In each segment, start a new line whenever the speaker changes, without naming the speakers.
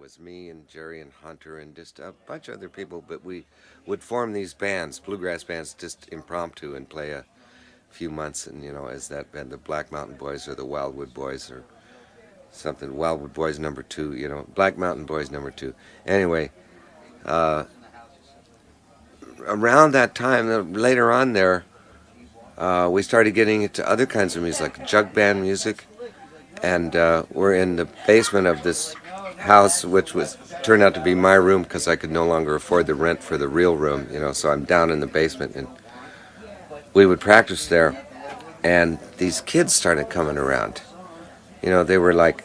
was me and Jerry and Hunter and just a bunch of other people, but we would form these bands, bluegrass bands, just impromptu and play a few months, and as that band, the Black Mountain Boys or the Wildwood Boys or something, Wildwood Boys number 2, Black Mountain Boys number 2. Anyway, around that time, later on there, we started getting into other kinds of music, like jug band music, and we're in the basement of this house, which turned out to be my room because I could no longer afford the rent for the real room, so I'm down in the basement, and we would practice there, and these kids started coming around. They were like,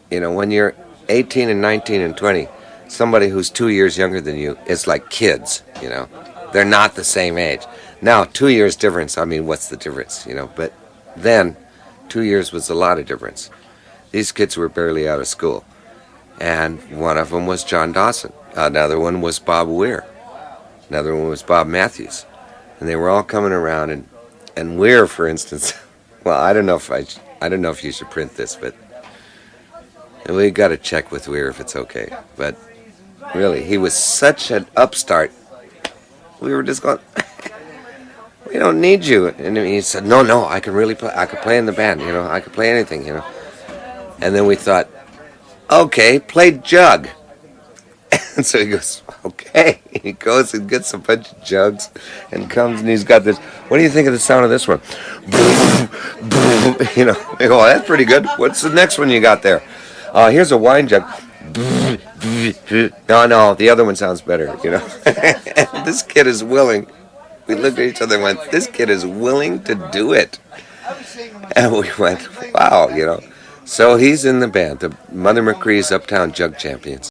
when you're 18 and 19 and 20, somebody who's 2 years younger than you is like kids, They're not the same age. Now, 2 years difference, I mean, what's the difference, But then, 2 years was a lot of difference. These kids were barely out of school. And one of them was John Dawson. Another one was Bob Weir. Another one was Bob Matthews. And they were all coming around. And Weir, for instance, well, I don't know if you should print this, but we got to check with Weir if it's okay. But really, he was such an upstart. We were just going, we don't need you. And he said, no, I can really play. I could play in the band, I could play anything, And then we thought, okay, play jug. And so he goes, okay. He goes and gets a bunch of jugs and comes and he's got this. What do you think of the sound of this one? We go, that's pretty good. What's the next one you got there? Here's a wine jug. No, the other one sounds better, And this kid is willing. We looked at each other and went, this kid is willing to do it. And we went, wow, So he's in the band, the Mother McCree's Uptown Jug Champions.